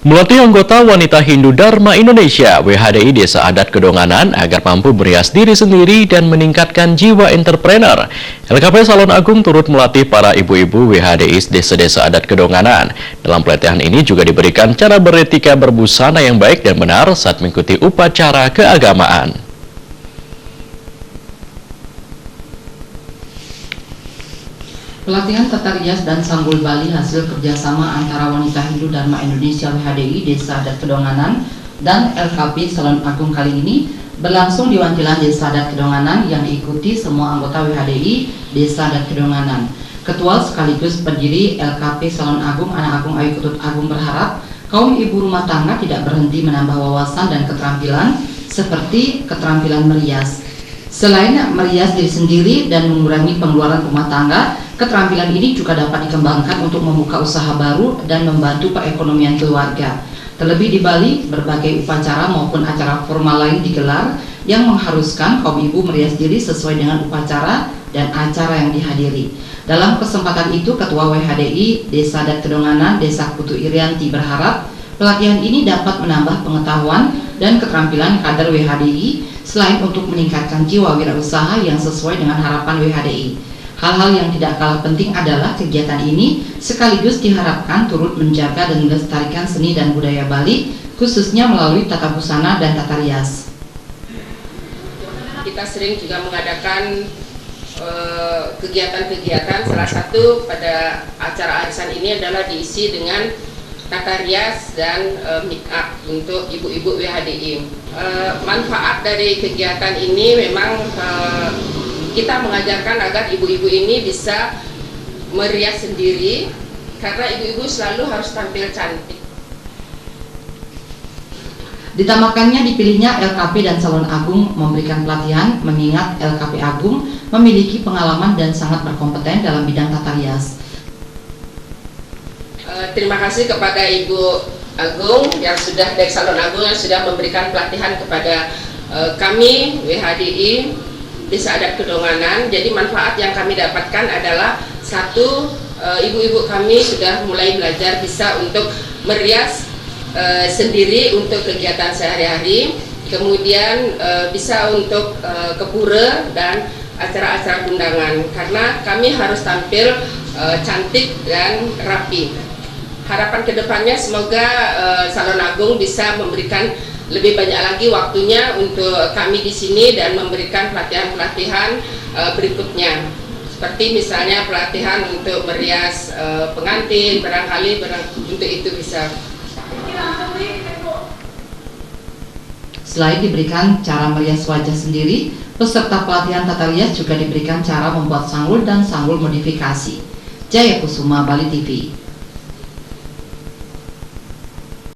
Melatih anggota wanita Hindu Dharma Indonesia (WHDI) Desa Adat Kedonganan agar mampu merias diri sendiri dan meningkatkan jiwa entrepreneur. LKP Salon Agung turut melatih para ibu-ibu WHDI Desa-Desa Adat Kedonganan. Dalam pelatihan ini juga diberikan cara beretika berbusana yang baik dan benar saat mengikuti upacara keagamaan. Pelatihan tata rias dan sanggul Bali hasil kerjasama antara wanita Hindu Dharma Indonesia WHDI Desa Adat Kedonganan dan LKP Salon Agung kali ini berlangsung di Wantilan Desa Adat Kedonganan yang diikuti semua anggota WHDI Desa Adat Kedonganan. Ketua sekaligus pendiri LKP Salon Agung Anak Agung Ayu Ketut Agung berharap kaum ibu rumah tangga tidak berhenti menambah wawasan dan keterampilan seperti keterampilan merias. Selain merias diri sendiri dan mengurangi pengeluaran rumah tangga, keterampilan ini juga dapat dikembangkan untuk membuka usaha baru dan membantu perekonomian keluarga. Terlebih di Bali, berbagai upacara maupun acara formal lain digelar yang mengharuskan kaum ibu merias diri sesuai dengan upacara dan acara yang dihadiri. Dalam kesempatan itu, Ketua WHDI Desa Adat Kedonganan Desa Putu Irianti berharap pelatihan ini dapat menambah pengetahuan dan keterampilan kader WHDI selain untuk meningkatkan jiwa wirausaha yang sesuai dengan harapan WHDI. Hal-hal yang tidak kalah penting adalah kegiatan ini sekaligus diharapkan turut menjaga dan melestarikan seni dan budaya Bali, khususnya melalui tata busana dan tata rias. Kita sering juga mengadakan kegiatan-kegiatan, salah satu pada acara arisan ini adalah diisi dengan tata rias dan make up untuk ibu-ibu WHDI. Manfaat dari kegiatan ini memang kita mengajarkan agar ibu-ibu ini bisa merias sendiri karena ibu-ibu selalu harus tampil cantik. Ditambahkannya dipilihnya LKP dan Salon Agung memberikan pelatihan mengingat LKP Agung memiliki pengalaman dan sangat berkompeten dalam bidang tata rias. Terima kasih kepada Ibu Agung yang sudah dari Salon Agung yang sudah memberikan pelatihan kepada kami WHDI Desa Adat Kedonganan. Jadi manfaat yang kami dapatkan adalah satu, ibu-ibu kami sudah mulai belajar bisa untuk merias sendiri untuk kegiatan sehari-hari, kemudian bisa untuk ke pura dan acara-acara undangan karena kami harus tampil cantik dan rapi. Harapan kedepannya semoga Salon Agung bisa memberikan lebih banyak lagi waktunya untuk kami di sini dan memberikan pelatihan-pelatihan berikutnya. Seperti misalnya pelatihan untuk merias pengantin, barangkali untuk itu bisa. Selain diberikan cara merias wajah sendiri, peserta pelatihan tata rias juga diberikan cara membuat sanggul dan sanggul modifikasi. Jaya Kusuma, Bali TV.